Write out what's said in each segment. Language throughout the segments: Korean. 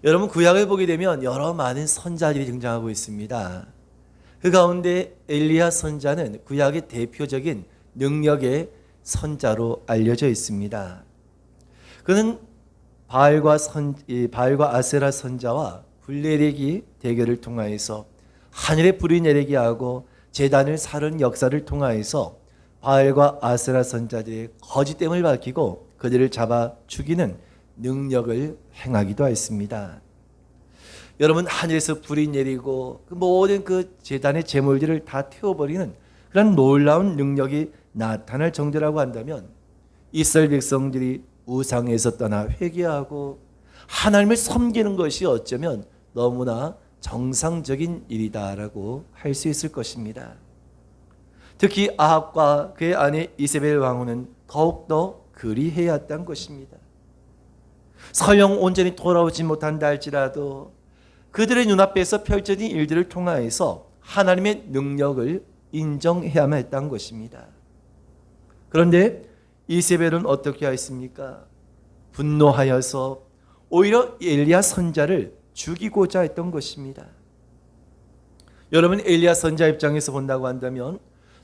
여러분 구약을 보게 되면 여러 많은 선자들이 등장하고 있습니다. 그 가운데 엘리야 선자는 구약의 대표적인 능력의 선자로 알려져 있습니다. 그는 바알과 아세라 선자와 불내리기 대결을 통하여서 하늘에 불이 내리게 하고 제단을 사른 역사를 통하여서 바알과 아세라 선자들의 거짓됨을 밝히고 그들을 잡아 죽이는 능력을 행하기도 했습니다. 여러분, 하늘에서 불이 내리고 그 모든 그 제단의 제물들을 다 태워버리는 그런 놀라운 능력이 나타날 정도라고 한다면 이스라엘 백성들이 우상에서 떠나 회개하고 하나님을 섬기는 것이 어쩌면 너무나 정상적인 일이다라고 할 수 있을 것입니다. 특히 아합과 그의 아내 이세벨 왕후는 더욱더 그리해야 했던 것입니다. 설령 온전히 돌아오지 못한다 할지라도 그들의 눈앞에서 펼쳐진 일들을 통하여서 하나님의 능력을 인정해야만 했던 것입니다. 그런데 이세벨은 어떻게 하였습니까? 분노하여서 오히려 엘리야 선자를 죽이고자 했던 것입니다. 여러분, 엘리야 선자 입장에서 본다고 한다면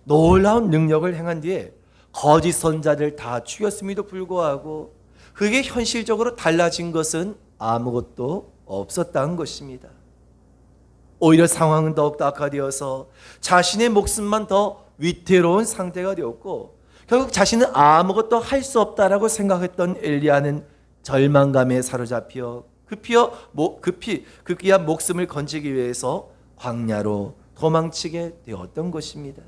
놀라운 능력을 행한 뒤에 거짓 선자들 다 죽였음에도 불구하고 그게 현실적으로 달라진 것은 아무것도 없었다는 것입니다. 오히려 상황은 더욱더 악화되어서 자신의 목숨만 더 위태로운 상태가 되었고 결국 자신은 아무것도 할 수 없다라고 생각했던 엘리야는 절망감에 사로잡혀 급기야 목숨을 건지기 위해서 광야로 도망치게 되었던 것입니다.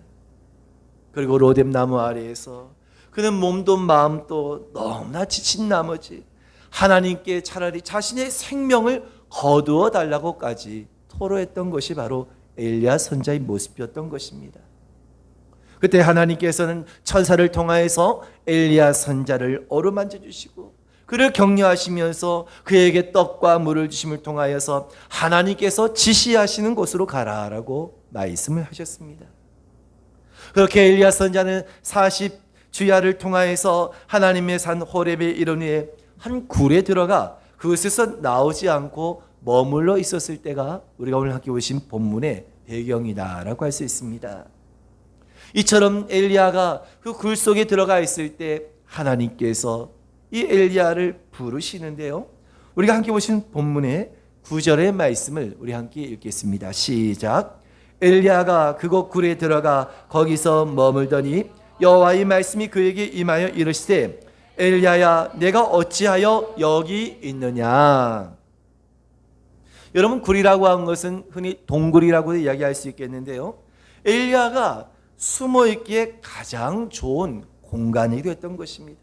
그리고 로뎀 나무 아래에서 그는 몸도 마음도 너무나 지친 나머지 하나님께 차라리 자신의 생명을 거두어 달라고까지 토로했던 것이 바로 엘리야 선자의 모습이었던 것입니다. 그때 하나님께서는 천사를 통하여서 엘리야 선자를 어루만져 주시고 그를 격려하시면서 그에게 떡과 물을 주심을 통하여서 하나님께서 지시하시는 곳으로 가라라고 말씀을 하셨습니다. 그렇게 엘리야 선자는 40주야를 통하여서 하나님의 산 호렙에 이른 후에 한 굴에 들어가 그곳에서 나오지 않고 머물러 있었을 때가 우리가 오늘 함께 보신 본문의 배경이다라고 할 수 있습니다. 이처럼 엘리야가 그 굴 속에 들어가 있을 때 하나님께서 이 엘리야를 부르시는데요. 우리가 함께 보신 본문의 9절의 말씀을 우리 함께 읽겠습니다. 시작. 엘리야가 그곳 굴에 들어가 거기서 머물더니 여호와의 말씀이 그에게 임하여 이르시되 엘리야야 내가 어찌하여 여기 있느냐. 여러분, 굴이라고 하는 것은 흔히 동굴이라고 이야기할 수 있겠는데요. 엘리야가 숨어있기에 가장 좋은 공간이 되었던 것입니다.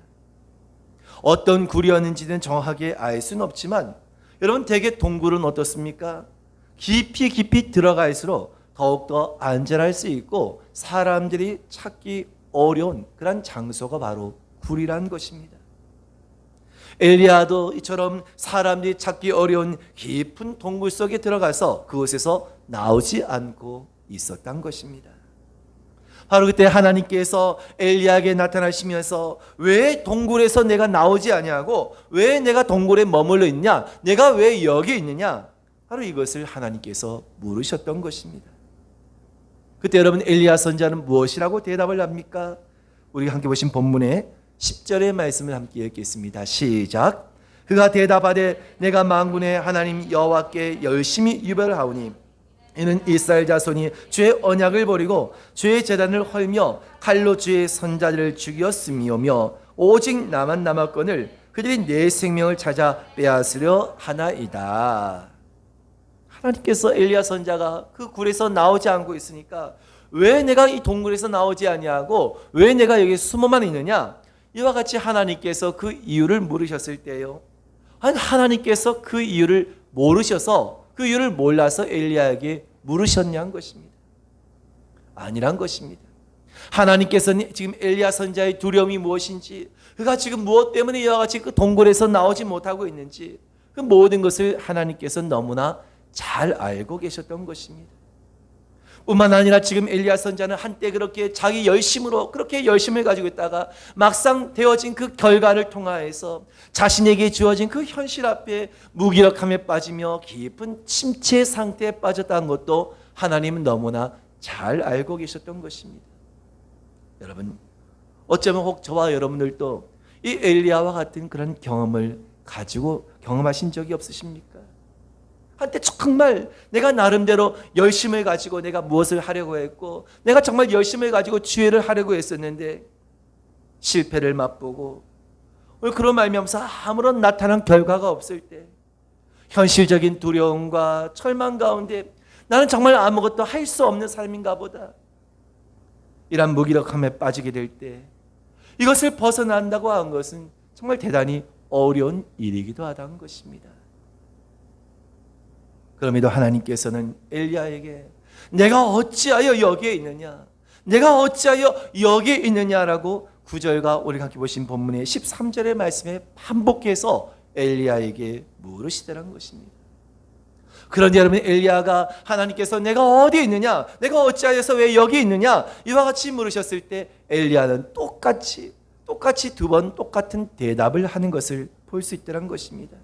어떤 굴이었는지는 정확하게 알 수는 없지만 여러분, 대개 동굴은 어떻습니까? 깊이 들어갈수록 더욱더 안전할 수 있고 사람들이 찾기 어려운 그런 장소가 바로 굴이라는 것입니다. 엘리야도 이처럼 사람들이 찾기 어려운 깊은 동굴 속에 들어가서 그곳에서 나오지 않고 있었던 것입니다. 바로 그때 하나님께서 엘리야에게 나타나시면서 왜 동굴에서 내가 나오지 아니하고 왜 내가 동굴에 머물러 있냐, 내가 왜 여기 있느냐, 바로 이것을 하나님께서 물으셨던 것입니다. 그때 여러분, 엘리야 선자는 무엇이라고 대답을 합니까? 우리가 함께 보신 본문의 10절의 말씀을 함께 읽겠습니다. 시작. 그가 대답하되 내가 만군의 하나님 여호와께 열심히 유배를 하오니 이는 이스라엘 자손이 주의 언약을 버리고 주의 제단을 헐며 칼로 주의 선자들을 죽였음이오며 오직 나만 남았거늘 그들이 내 생명을 찾아 빼앗으려 하나이다. 하나님께서 엘리야 선자가 그 굴에서 나오지 않고 있으니까 왜 내가 이 동굴에서 나오지 아니하고 왜 내가 여기 숨어만 있느냐, 이와 같이 하나님께서 그 이유를 물으셨을 때요, 하나님께서 그 이유를 모르셔서 그 이유를 몰라서 엘리야에게 물으셨냐는 것입니다. 아니란 것입니다. 하나님께서는 지금 엘리야 선자의 두려움이 무엇인지, 그가 지금 무엇 때문에 이와 같이 그 동굴에서 나오지 못하고 있는지, 그 모든 것을 하나님께서 너무나 잘 알고 계셨던 것입니다. 뿐만 아니라 지금 엘리야 선지자는 한때 그렇게 자기 열심으로 그렇게 열심을 가지고 있다가 막상 되어진 그 결과를 통하여서 자신에게 주어진 그 현실 앞에 무기력함에 빠지며 깊은 침체 상태에 빠졌다는 것도 하나님은 너무나 잘 알고 계셨던 것입니다. 여러분, 어쩌면 혹 저와 여러분들도 이 엘리야와 같은 그런 경험을 가지고 경험하신 적이 없으십니까? 한때 정말 내가 나름대로 열심을 가지고 내가 무엇을 하려고 했고 내가 정말 열심을 가지고 주의를 하려고 했었는데 실패를 맛보고 그런 말미암아서 아무런 나타난 결과가 없을 때 현실적인 두려움과 절망 가운데 나는 정말 아무것도 할 수 없는 삶인가 보다, 이런 무기력함에 빠지게 될 때 이것을 벗어난다고 하는 것은 정말 대단히 어려운 일이기도 하다는 것입니다. 그럼에도 하나님께서는 엘리야에게 내가 어찌하여 여기에 있느냐, 내가 어찌하여 여기에 있느냐라고 9절과 우리가 함께 보신 본문의 13절의 말씀에 반복해서 엘리야에게 물으시더라는 것입니다. 그런데 여러분, 엘리야가 하나님께서 내가 어디에 있느냐, 내가 어찌하여서 왜 여기 있느냐 이와 같이 물으셨을 때 엘리야는 똑같이 두 번 똑같은 대답을 하는 것을 볼 수 있다는 것입니다.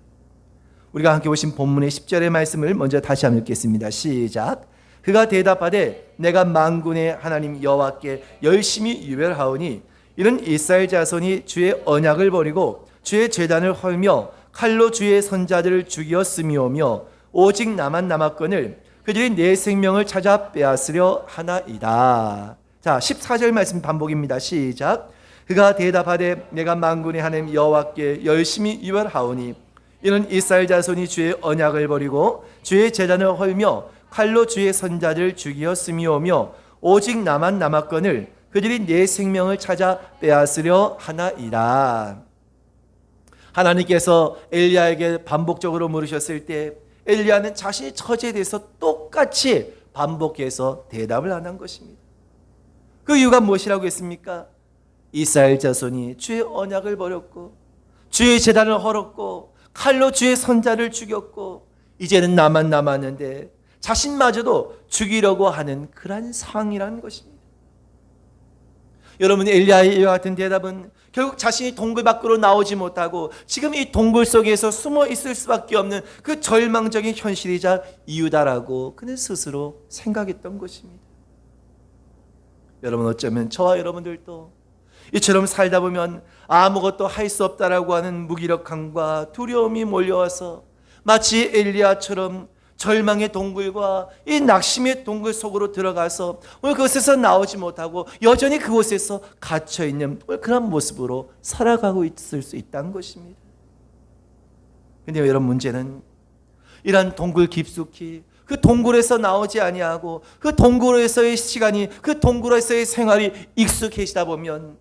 우리가 함께 보신 본문의 10절의 말씀을 먼저 다시 한번 읽겠습니다. 시작. 그가 대답하되 내가 만군의 하나님 여호와께 열심히 유별하오니 이는 이스라엘 자손이 주의 언약을 버리고 주의 제단을 헐며 칼로 주의 선자들을 죽이었음이오며 오직 나만 남았거늘 그들이 내 생명을 찾아 빼앗으려 하나이다. 자, 14절 말씀 반복입니다. 시작. 그가 대답하되 내가 만군의 하나님 여호와께 열심히 유별하오니 이는 이스라엘 자손이 주의 언약을 버리고 주의 제단을 헐며 칼로 주의 선자들을 죽이었음이오며 오직 나만 남았거늘 그들이 내 생명을 찾아 빼앗으려 하나이다. 하나님께서 엘리야에게 반복적으로 물으셨을 때 엘리야는 자신의 처지에 대해서 똑같이 반복해서 대답을 안 한 것입니다. 그 이유가 무엇이라고 했습니까? 이스라엘 자손이 주의 언약을 버렸고 주의 제단을 헐었고 칼로 주의 선자를 죽였고 이제는 나만 남았는데 자신마저도 죽이려고 하는 그런 상황이라는 것입니다. 여러분, 엘리야의 이와 같은 대답은 결국 자신이 동굴 밖으로 나오지 못하고 지금 이 동굴 속에서 숨어 있을 수밖에 없는 그 절망적인 현실이자 이유다라고 그는 스스로 생각했던 것입니다. 여러분, 어쩌면 저와 여러분들도 이처럼 살다 보면 아무것도 할 수 없다라고 하는 무기력함과 두려움이 몰려와서 마치 엘리야처럼 절망의 동굴과 이 낙심의 동굴 속으로 들어가서 오늘 그곳에서 나오지 못하고 여전히 그곳에서 갇혀있는 그런 모습으로 살아가고 있을 수 있다는 것입니다. 그런데 여러분, 문제는 이러한 동굴 깊숙이 그 동굴에서 나오지 아니하고 그 동굴에서의 시간이, 그 동굴에서의 생활이 익숙해지다 보면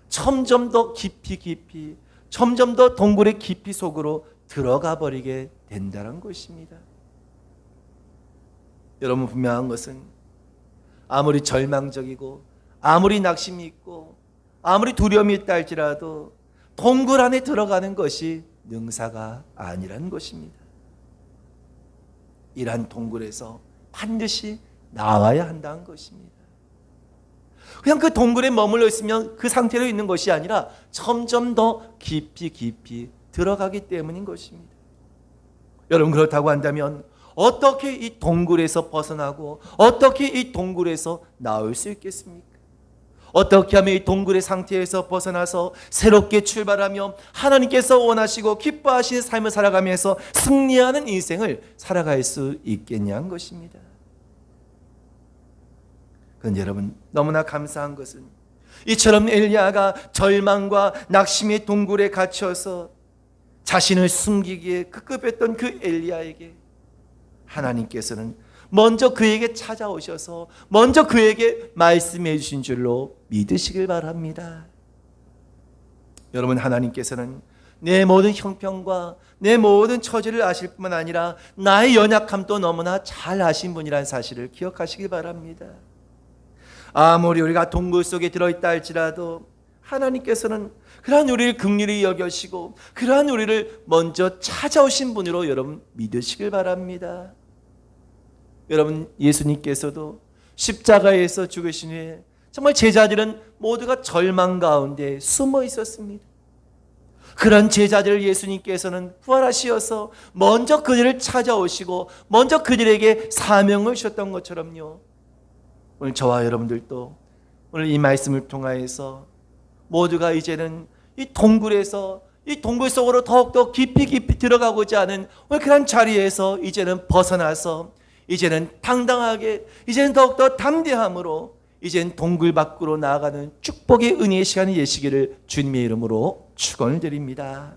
점점 더 깊이 점점 더 동굴의 깊이 속으로 들어가 버리게 된다는 것입니다. 여러분, 분명한 것은 아무리 절망적이고 아무리 낙심이 있고 아무리 두려움이 있다 할지라도 동굴 안에 들어가는 것이 능사가 아니라는 것입니다. 이러한 동굴에서 반드시 나와야 한다는 것입니다. 그냥 그 동굴에 머물러 있으면 그 상태로 있는 것이 아니라 점점 더 깊이 들어가기 때문인 것입니다. 여러분, 그렇다고 한다면 어떻게 이 동굴에서 벗어나고 어떻게 이 동굴에서 나올 수 있겠습니까? 어떻게 하면 이 동굴의 상태에서 벗어나서 새롭게 출발하며 하나님께서 원하시고 기뻐하시는 삶을 살아가면서 승리하는 인생을 살아갈 수 있겠냐는 것입니다. 그런데 여러분, 너무나 감사한 것은 이처럼 엘리야가 절망과 낙심의 동굴에 갇혀서 자신을 숨기기에 급급했던 그 엘리야에게 하나님께서는 먼저 그에게 찾아오셔서 먼저 그에게 말씀해 주신 줄로 믿으시길 바랍니다. 여러분, 하나님께서는 내 모든 형편과 내 모든 처지를 아실 뿐만 아니라 나의 연약함도 너무나 잘 아신 분이라는 사실을 기억하시길 바랍니다. 아무리 우리가 동굴 속에 들어있다 할지라도 하나님께서는 그러한 우리를 긍휼히 여겨시고 그러한 우리를 먼저 찾아오신 분으로 여러분 믿으시길 바랍니다. 여러분, 예수님께서도 십자가에서 죽으신 후에 정말 제자들은 모두가 절망 가운데 숨어 있었습니다. 그런 제자들을 예수님께서는 부활하시어서 먼저 그들을 찾아오시고 먼저 그들에게 사명을 주셨던 것처럼요, 오늘 저와 여러분들도 오늘 이 말씀을 통하여서 모두가 이제는 이 동굴에서, 이 동굴 속으로 더욱더 깊이 들어가고자 하는 오늘 그런 자리에서 이제는 벗어나서 이제는 당당하게, 이제는 더욱더 담대함으로 이제는 동굴 밖으로 나아가는 축복의 은혜의 시간이 되시기를 주님의 이름으로 축원을 드립니다.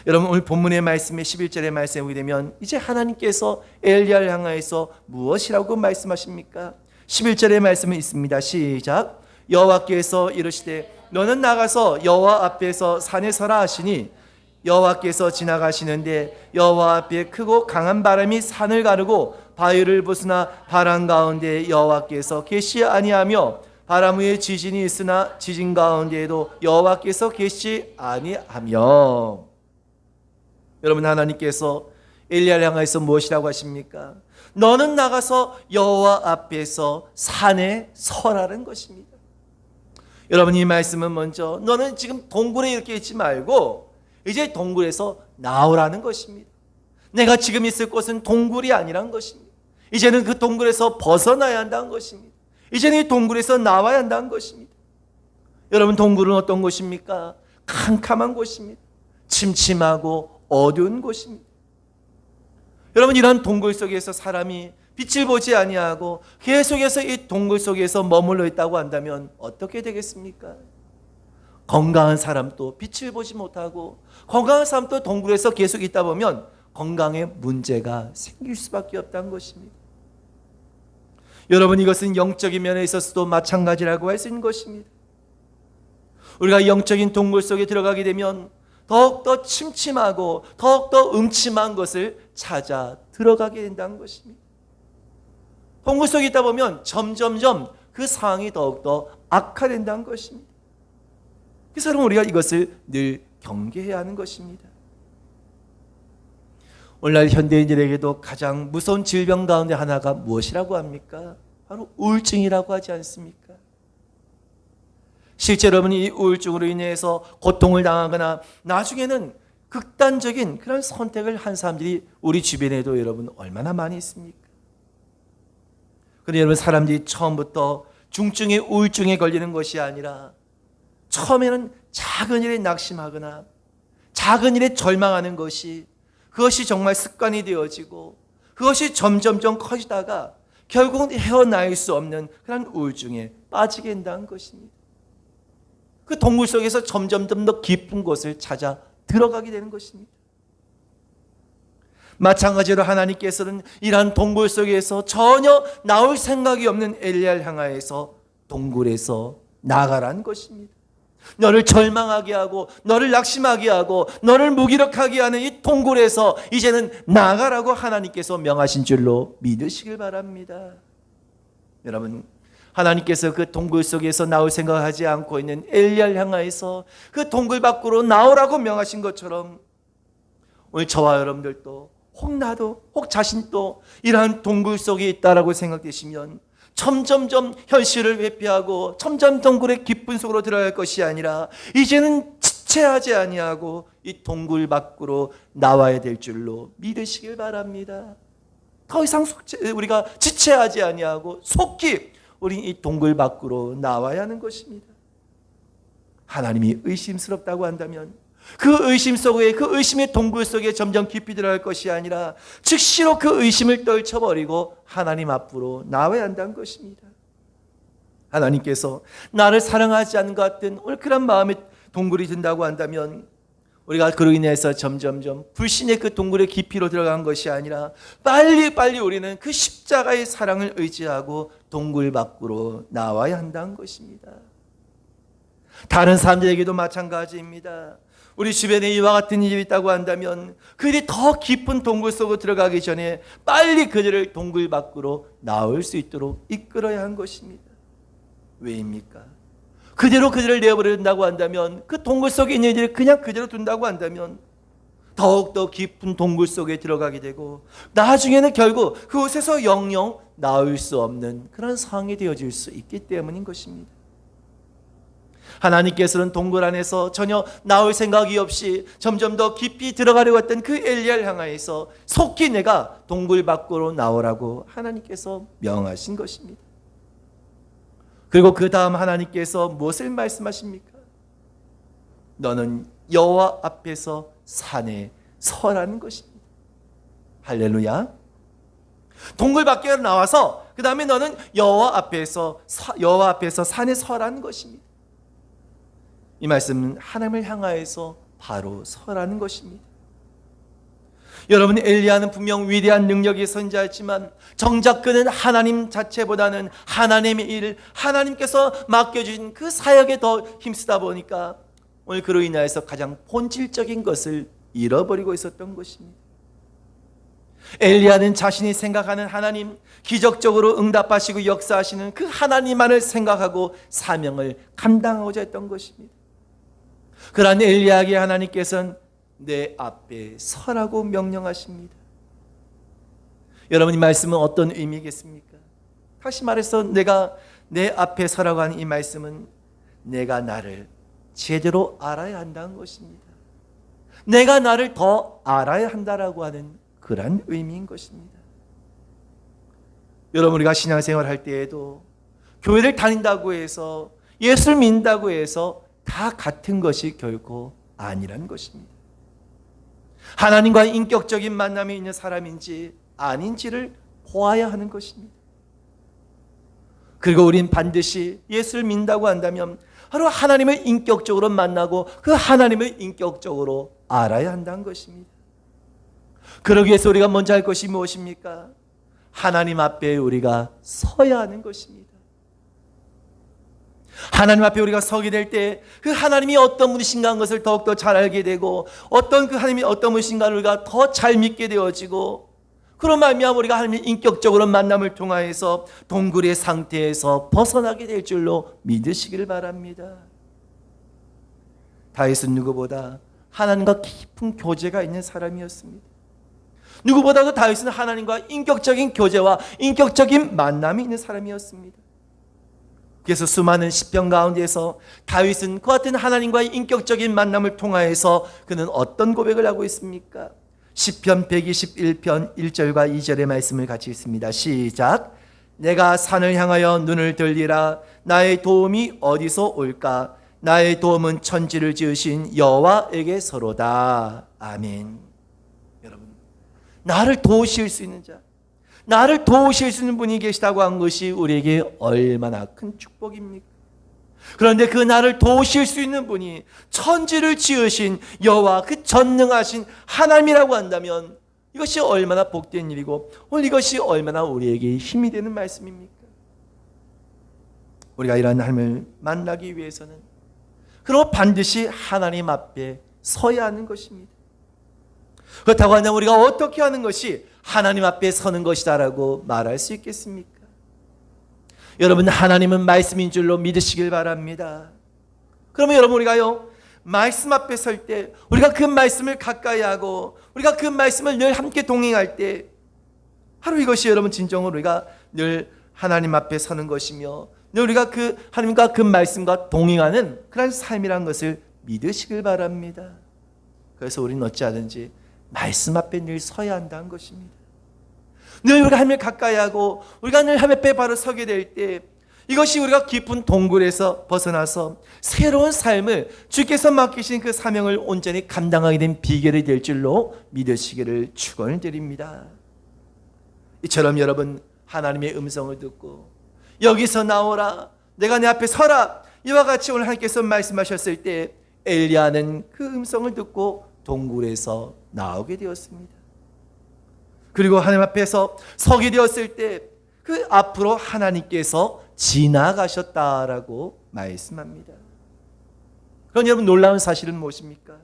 여러분, 오늘 본문의 말씀에 11절의 말씀에 보게 되면 이제 하나님께서 엘리야를 향하여서 무엇이라고 말씀하십니까? 11절의 말씀은 있습니다. 시작. 여호와께서 이르시되 너는 나가서 여호와 앞에서 산에 서라 하시니 여호와께서 지나가시는데 여호와 앞에 크고 강한 바람이 산을 가르고 바위를 부수나 바람 가운데 여호와께서 계시 아니하며 바람 위에 지진이 있으나 지진 가운데에도 여호와께서 계시 아니하며. 여러분, 하나님께서 엘리야를 향해서 무엇이라고 하십니까? 너는 나가서 여호와 앞에서 산에 서라는 것입니다. 여러분, 이 말씀은 먼저 너는 지금 동굴에 이렇게 있지 말고 이제 동굴에서 나오라는 것입니다. 내가 지금 있을 곳은 동굴이 아니란 것입니다. 이제는 그 동굴에서 벗어나야 한다는 것입니다. 이제는 이 동굴에서 나와야 한다는 것입니다. 여러분, 동굴은 어떤 곳입니까? 캄캄한 곳입니다. 침침하고 어두운 곳입니다. 여러분, 이런 동굴 속에서 사람이 빛을 보지 아니하고 계속해서 이 동굴 속에서 머물러 있다고 한다면 어떻게 되겠습니까? 건강한 사람도 빛을 보지 못하고 건강한 사람도 동굴에서 계속 있다 보면 건강에 문제가 생길 수밖에 없다는 것입니다. 여러분, 이것은 영적인 면에 있어서도 마찬가지라고 할 수 있는 것입니다. 우리가 영적인 동굴 속에 들어가게 되면 더욱더 침침하고 더욱더 음침한 것을 찾아 들어가게 된다는 것입니다. 동굴 속에 있다 보면 점점점 그 상황이 더욱더 악화된다는 것입니다. 그래서 여러분, 우리가 이것을 늘 경계해야 하는 것입니다. 오늘날 현대인들에게도 가장 무서운 질병 가운데 하나가 무엇이라고 합니까? 바로 우울증이라고 하지 않습니까? 실제로 여러분, 이 우울증으로 인해서 고통을 당하거나 나중에는 극단적인 그런 선택을 한 사람들이 우리 주변에도 여러분 얼마나 많이 있습니까? 그런데 여러분, 사람들이 처음부터 중증의 우울증에 걸리는 것이 아니라 처음에는 작은 일에 낙심하거나 작은 일에 절망하는 것이, 그것이 정말 습관이 되어지고 그것이 점점점 커지다가 결국은 헤어나올 수 없는 그런 우울증에 빠지게 된다는 것입니다. 그 동굴 속에서 점점점 더 깊은 곳을 찾아 들어가게 되는 것입니다. 마찬가지로 하나님께서는 이러한 동굴 속에서 전혀 나올 생각이 없는 엘리야를 향하여서 동굴에서 나가라는 것입니다. 너를 절망하게 하고 너를 낙심하게 하고 너를 무기력하게 하는 이 동굴에서 이제는 나가라고 하나님께서 명하신 줄로 믿으시길 바랍니다. 여러분, 하나님께서 그 동굴 속에서 나올 생각하지 않고 있는 엘리야를 향하여서 그 동굴 밖으로 나오라고 명하신 것처럼 오늘 저와 여러분들도 혹 나도 혹 자신도 이러한 동굴 속에 있다라고 생각되시면 점점점 현실을 회피하고 점점 동굴의 깊은 속으로 들어갈 것이 아니라 이제는 지체하지 아니하고 이 동굴 밖으로 나와야 될 줄로 믿으시길 바랍니다. 더 이상 우리가 지체하지 아니하고 속히 우리 이 동굴 밖으로 나와야 하는 것입니다. 하나님이 의심스럽다고 한다면 그 의심 속에, 그 의심의 동굴 속에 점점 깊이 들어갈 것이 아니라 즉시로 그 의심을 떨쳐버리고 하나님 앞으로 나와야 한다는 것입니다. 하나님께서 나를 사랑하지 않는 것 같은 오늘 그런 마음의 동굴이 든다고 한다면 우리가 그로 인해서 점점점 불신의 그 동굴의 깊이로 들어간 것이 아니라 빨리 우리는 그 십자가의 사랑을 의지하고 동굴 밖으로 나와야 한다는 것입니다. 다른 사람들에게도 마찬가지입니다. 우리 주변에 이와 같은 일이 있다고 한다면 그들이 더 깊은 동굴 속으로 들어가기 전에 빨리 그들을 동굴 밖으로 나올 수 있도록 이끌어야 한 것입니다. 왜입니까? 그대로 그들을 내버려 둔다고 한다면, 그 동굴 속에 있는 일을 그냥 그대로 둔다고 한다면 더욱더 깊은 동굴 속에 들어가게 되고 나중에는 결국 그곳에서 영영 나올 수 없는 그런 상황이 되어질 수 있기 때문인 것입니다. 하나님께서는 동굴 안에서 전혀 나올 생각이 없이 점점 더 깊이 들어가려고 했던 그 엘리야를 향하여서 속히 내가 동굴 밖으로 나오라고 하나님께서 명하신 것입니다. 그리고 그 다음 하나님께서 무엇을 말씀하십니까? 너는 여호와 앞에서 산에 서라는 것입니다. 할렐루야. 동굴 밖에 나와서 그 다음에 너는 여호와 앞에서 산에 서라는 것입니다. 이 말씀은 하나님을 향하여서 바로 서라는 것입니다. 여러분, 엘리야는 분명 위대한 능력의 선지자였지만 정작 그는 하나님 자체보다는 하나님의 일을 하나님께서 맡겨주신 그 사역에 더 힘쓰다 보니까 오늘 그로 인하여서 가장 본질적인 것을 잃어버리고 있었던 것입니다. 엘리야는 자신이 생각하는 하나님, 기적적으로 응답하시고 역사하시는 그 하나님만을 생각하고 사명을 감당하고자 했던 것입니다. 그러한 엘리야에게 하나님께서는 내 앞에 서라고 명령하십니다. 여러분, 이 말씀은 어떤 의미겠습니까? 다시 말해서 내가 내 앞에 서라고 하는 이 말씀은 내가 나를 제대로 알아야 한다는 것입니다. 내가 나를 더 알아야 한다라고 하는 그런 의미인 것입니다. 여러분, 우리가 신앙생활 할 때에도 교회를 다닌다고 해서 예수를 믿는다고 해서 다 같은 것이 결코 아니라는 것입니다. 하나님과의 인격적인 만남이 있는 사람인지 아닌지를 보아야 하는 것입니다. 그리고 우린 반드시 예수를 믿는다고 한다면 바로 하나님을 인격적으로 만나고 그 하나님을 인격적으로 알아야 한다는 것입니다. 그러기 위해서 우리가 먼저 할 것이 무엇입니까? 하나님 앞에 우리가 서야 하는 것입니다. 하나님 앞에 우리가 서게 될 때 그 하나님이 어떤 분이신가 하는 것을 더욱더 잘 알게 되고 어떤 그 하나님이 어떤 분이신가를 우리가 더 잘 믿게 되어지고 그런 말미암아 우리가 하나님을 인격적으로 만남을 통하여서 동굴의 상태에서 벗어나게 될 줄로 믿으시기를 바랍니다. 다윗은 누구보다 하나님과 깊은 교제가 있는 사람이었습니다. 누구보다도 다윗은 하나님과 인격적인 교제와 인격적인 만남이 있는 사람이었습니다. 그래서 수많은 시편 가운데서 다윗은 그 같은 하나님과의 인격적인 만남을 통하여서 그는 어떤 고백을 하고 있습니까? 시편 121편 1절과 2절의 말씀을 같이 읽습니다. 시작. 내가 산을 향하여 눈을 들리라. 나의 도움이 어디서 올까? 나의 도움은 천지를 지으신 여호와에게서로다. 아멘. 여러분, 나를 도우실 수 있는 자, 나를 도우실 수 있는 분이 계시다고 한 것이 우리에게 얼마나 큰 축복입니까? 그런데 그 나를 도우실 수 있는 분이 천지를 지으신 여호와, 그 전능하신 하나님이라고 한다면 이것이 얼마나 복된 일이고 오늘 이것이 얼마나 우리에게 힘이 되는 말씀입니까? 우리가 이런 하나님을 만나기 위해서는 그럼 반드시 하나님 앞에 서야 하는 것입니다. 그렇다고 한다면 우리가 어떻게 하는 것이 하나님 앞에 서는 것이다라고 말할 수 있겠습니까? 여러분, 하나님은 말씀인 줄로 믿으시길 바랍니다. 그러면 여러분, 우리가요 말씀 앞에 설 때 우리가 그 말씀을 가까이 하고 우리가 그 말씀을 늘 함께 동행할 때 바로 이것이 여러분 진정으로 우리가 늘 하나님 앞에 서는 것이며 늘 우리가 그 하나님과 그 말씀과 동행하는 그런 삶이라는 것을 믿으시길 바랍니다. 그래서 우리는 어찌하든지 말씀 앞에 늘 서야 한다는 것입니다. 늘 우리가 하나님을 가까이 하고 우리가 늘 하나님 앞에 바로 서게 될 때 이것이 우리가 깊은 동굴에서 벗어나서 새로운 삶을 주께서 맡기신 그 사명을 온전히 감당하게 된 비결이 될 줄로 믿으시기를 축원을 드립니다. 이처럼 여러분, 하나님의 음성을 듣고 여기서 나오라, 내가 내 앞에 서라, 이와 같이 오늘 하나님께서 말씀하셨을 때 엘리야는 그 음성을 듣고 동굴에서 나오게 되었습니다. 그리고 하나님 앞에서 서게 되었을 때 그 앞으로 하나님께서 지나가셨다라고 말씀합니다. 그럼 여러분, 놀라운 사실은 무엇입니까?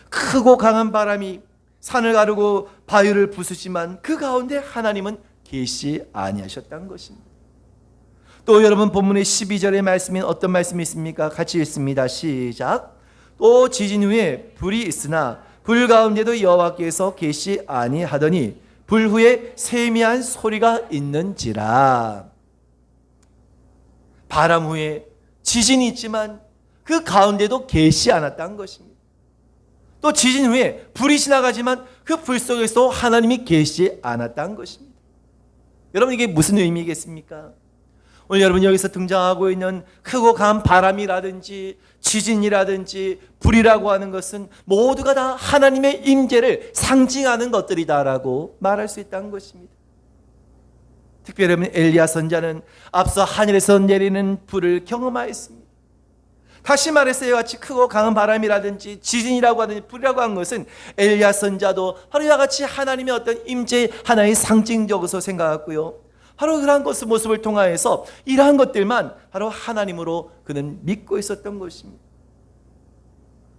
크고 강한 바람이 산을 가르고 바위를 부수지만 그 가운데 하나님은 계시 아니하셨다는 것입니다. 또 여러분, 본문의 12절의 말씀인 어떤 말씀이 있습니까? 같이 읽습니다. 시작. 또 지진 후에 불이 있으나 불 가운데도 여호와께서 계시 아니하더니 불 후에 세미한 소리가 있는지라. 바람 후에 지진이 있지만 그 가운데도 계시 않았다는 것입니다. 또 지진 후에 불이 지나가지만 그 불 속에서 하나님이 계시 않았다는 것입니다. 여러분, 이게 무슨 의미겠습니까? 오늘 여러분 여기서 등장하고 있는 크고 강한 바람이라든지 지진이라든지 불이라고 하는 것은 모두가 다 하나님의 임재를 상징하는 것들이다라고 말할 수 있다는 것입니다. 특별히 엘리야 선지자는 앞서 하늘에서 내리는 불을 경험하였습니다. 다시 말해서 이와 같이 크고 강한 바람이라든지 지진이라고 하든지 불이라고 하는 것은 엘리야 선지자도 바로 이와 같이 하나님의 어떤 임재 하나의 상징적으로 생각했고요. 바로 그러한 것의 모습을 통하여서 이러한 것들만 바로 하나님으로 그는 믿고 있었던 것입니다.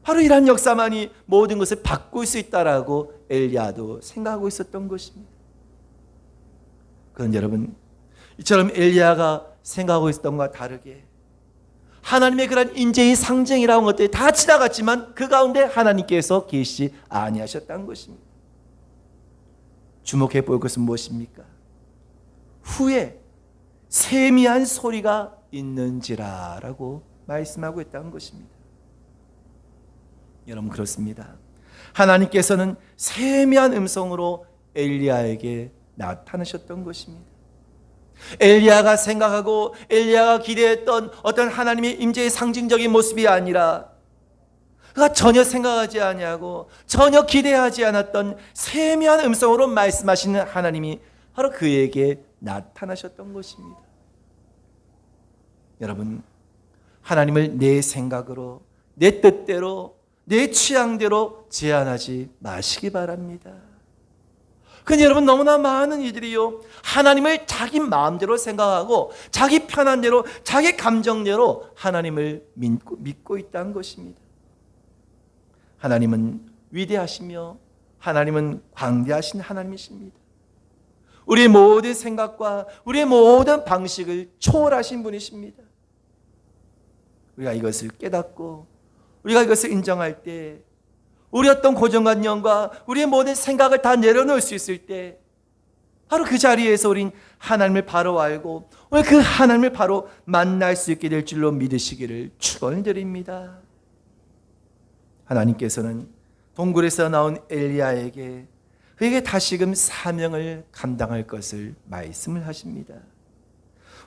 바로 이러한 역사만이 모든 것을 바꿀 수 있다라고 엘리야도 생각하고 있었던 것입니다. 그런데 여러분, 이처럼 엘리야가 생각하고 있었던 것과 다르게 하나님의 그런 임재의 상징이라는 것들이 다 지나갔지만 그 가운데 하나님께서 계시 아니하셨다는 것입니다. 주목해 볼 것은 무엇입니까? 후에 세미한 소리가 있는지라라고 말씀하고 있다는 것입니다. 여러분, 그렇습니다. 하나님께서는 세미한 음성으로 엘리야에게 나타나셨던 것입니다. 엘리야가 생각하고 엘리야가 기대했던 어떤 하나님의 임재의 상징적인 모습이 아니라 그가 전혀 생각하지 아니하고 전혀 기대하지 않았던 세미한 음성으로 말씀하시는 하나님이 바로 그에게 나타나셨던 것입니다. 여러분, 하나님을 내 생각으로, 내 뜻대로, 내 취향대로 제한하지 마시기 바랍니다. 근데 여러분, 너무나 많은 이들이요, 하나님을 자기 마음대로 생각하고 자기 편한 대로, 자기 감정대로 하나님을 믿고 있다는 것입니다. 하나님은 위대하시며 하나님은 광대하신 하나님이십니다. 우리의 모든 생각과 우리의 모든 방식을 초월하신 분이십니다. 우리가 이것을 깨닫고 우리가 이것을 인정할 때, 우리 어떤 고정관념과 우리의 모든 생각을 다 내려놓을 수 있을 때, 바로 그 자리에서 우린 하나님을 바로 알고 오늘 그 하나님을 바로 만날 수 있게 될 줄로 믿으시기를 축원드립니다. 하나님께서는 동굴에서 나온 엘리야에게 그에게 다시금 사명을 감당할 것을 말씀을 하십니다.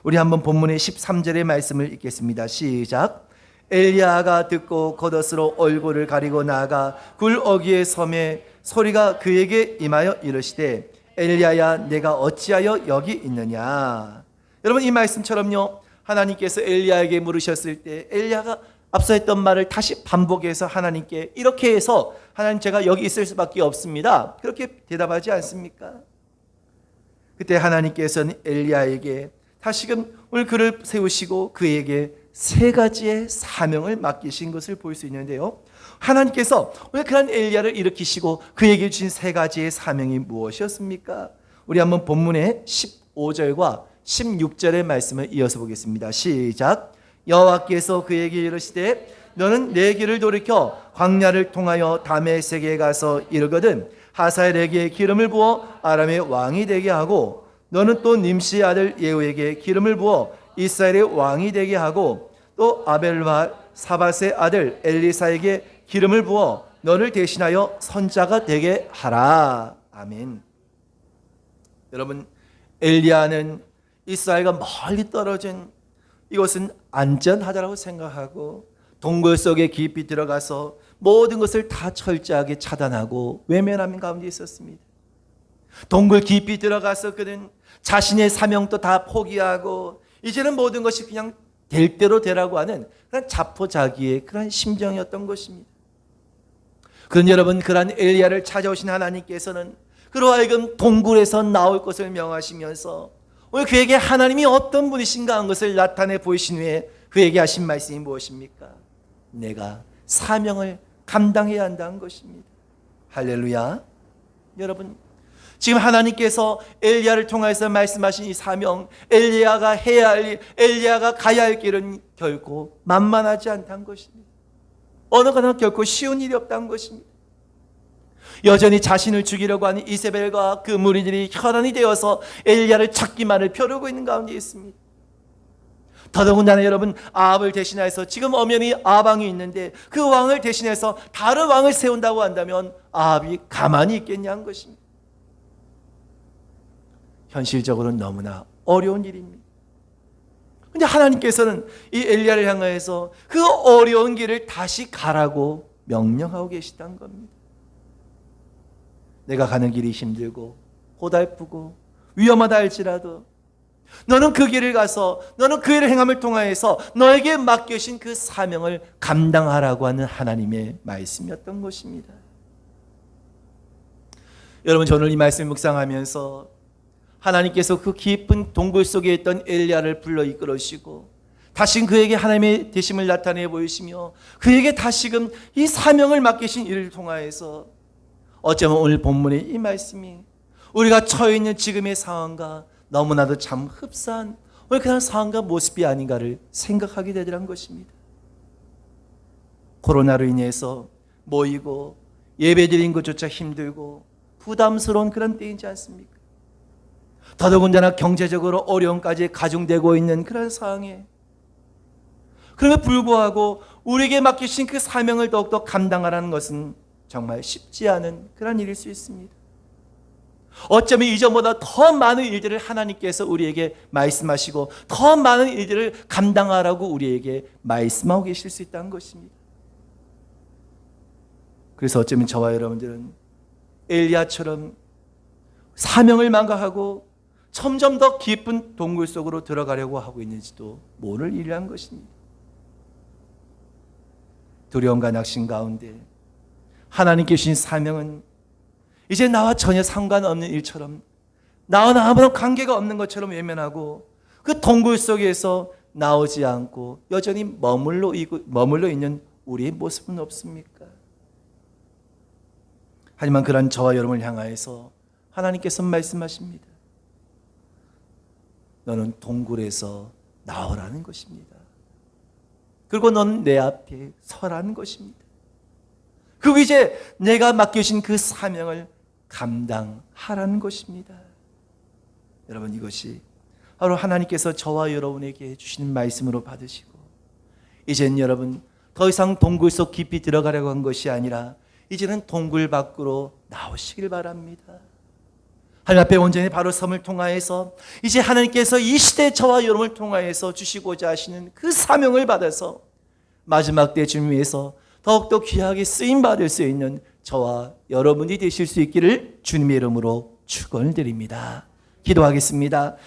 우리 한번 본문의 13절의 말씀을 읽겠습니다. 시작. 엘리야가 듣고 겉옷으로 얼굴을 가리고 나아가 굴 어귀에 섬에 소리가 그에게 임하여 이르시되 엘리야야 내가 어찌하여 여기 있느냐. 여러분, 이 말씀처럼요, 하나님께서 엘리야에게 물으셨을 때 엘리야가 앞서 했던 말을 다시 반복해서 하나님께 이렇게 해서 하나님 제가 여기 있을 수밖에 없습니다, 그렇게 대답하지 않습니까? 그때 하나님께서는 엘리야에게 다시금 오늘 그를 세우시고 그에게 세 가지의 사명을 맡기신 것을 볼 수 있는데요, 하나님께서 오늘 그런 엘리야를 일으키시고 그에게 주신 세 가지의 사명이 무엇이었습니까? 우리 한번 본문의 15절과 16절의 말씀을 이어서 보겠습니다. 시작. 여호와께서 그에게 이르시되 너는 내 길을 돌이켜 광야를 통하여 다메섹에 가서 이르거든 하사엘에게 기름을 부어 아람의 왕이 되게 하고 너는 또 님시 아들 예후에게 기름을 부어 이스라엘의 왕이 되게 하고 또 아벨과 사밧의 아들 엘리사에게 기름을 부어 너를 대신하여 선자가 되게 하라. 아멘. 여러분, 엘리야는 이스라엘과 멀리 떨어진 이것은 안전하다고 생각하고 동굴 속에 깊이 들어가서 모든 것을 다 철저하게 차단하고 외면하는 가운데 있었습니다. 동굴 깊이 들어가서 그는 자신의 사명도 다 포기하고 이제는 모든 것이 그냥 될 대로 되라고 하는 그런 자포자기의 그런 심정이었던 것입니다. 그런 여러분, 그런 엘리야를 찾아오신 하나님께서는 그로 하여금 동굴에서 나올 것을 명하시면서 오늘 그에게 하나님이 어떤 분이신가 한 것을 나타내 보이신 후에 그에게 하신 말씀이 무엇입니까? 내가 사명을 감당해야 한다는 것입니다. 할렐루야. 여러분, 지금 하나님께서 엘리야를 통해서 말씀하신 이 사명, 엘리야가 해야 할 일, 엘리야가 가야 할 길은 결코 만만하지 않다는 것입니다. 어느 거나 결코 쉬운 일이 없다는 것입니다. 여전히 자신을 죽이려고 하는 이세벨과 그 무리들이 혈안이 되어서 엘리야를 찾기만을 벼르고 있는 가운데 있습니다. 더더군다나 여러분, 아합을 대신해서 지금 엄연히 아합왕이 있는데 그 왕을 대신해서 다른 왕을 세운다고 한다면 아합이 가만히 있겠냐는 것입니다. 현실적으로는 너무나 어려운 일입니다. 그런데 하나님께서는 이 엘리야를 향하여서 그 어려운 길을 다시 가라고 명령하고 계시다는 겁니다. 내가 가는 길이 힘들고 고달프고 위험하다 할지라도 너는 그 길을 가서 너는 그 일을 행함을 통하여서 너에게 맡겨진 그 사명을 감당하라고 하는 하나님의 말씀이었던 것입니다. 여러분, 저는 이 말씀을 묵상하면서 하나님께서 그 깊은 동굴 속에 있던 엘리야를 불러 이끌으시고 다시 그에게 하나님의 되심을 나타내 보이시며 그에게 다시금 이 사명을 맡기신 일을 통하여서 어쩌면 오늘 본문의 이 말씀이 우리가 처해 있는 지금의 상황과 너무나도 참 흡사한 오늘 그런 상황과 모습이 아닌가를 생각하게 되더란 것입니다. 코로나로 인해서 모이고 예배드린 것조차 힘들고 부담스러운 그런 때이지 않습니까? 더더군다나 경제적으로 어려움까지 가중되고 있는 그런 상황에 그럼에도 불구하고 우리에게 맡기신 그 사명을 더욱더 감당하라는 것은 정말 쉽지 않은 그런 일일 수 있습니다. 어쩌면 이전보다 더 많은 일들을 하나님께서 우리에게 말씀하시고 더 많은 일들을 감당하라고 우리에게 말씀하고 계실 수 있다는 것입니다. 그래서 어쩌면 저와 여러분들은 엘리야처럼 사명을 망각하고 점점 더 깊은 동굴 속으로 들어가려고 하고 있는지도 모를 일이란 것입니다. 두려움과 낙심 가운데 하나님께 주신 사명은 이제 나와 전혀 상관없는 일처럼 나와 아무런 관계가 없는 것처럼 외면하고 그 동굴 속에서 나오지 않고 여전히 머물러 있는 우리의 모습은 없습니까? 하지만 그런 저와 여러분을 향하여서 하나님께서 말씀하십니다. 너는 동굴에서 나오라는 것입니다. 그리고 넌 내 앞에 서라는 것입니다. 그리고 이제 내가 맡겨진 그 사명을 감당하라는 것입니다. 여러분, 이것이 바로 하나님께서 저와 여러분에게 주시는 말씀으로 받으시고 이제는 여러분 더 이상 동굴 속 깊이 들어가려고 한 것이 아니라 이제는 동굴 밖으로 나오시길 바랍니다. 하나님 앞에 온전히 바로 섬을 통하여서 이제 하나님께서 이 시대 저와 여러분을 통하여서 주시고자 하시는 그 사명을 받아서 마지막 때 주님 위해서 더욱더 귀하게 쓰임받을 수 있는 저와 여러분이 되실 수 있기를 주님의 이름으로 축원을 드립니다. 기도하겠습니다.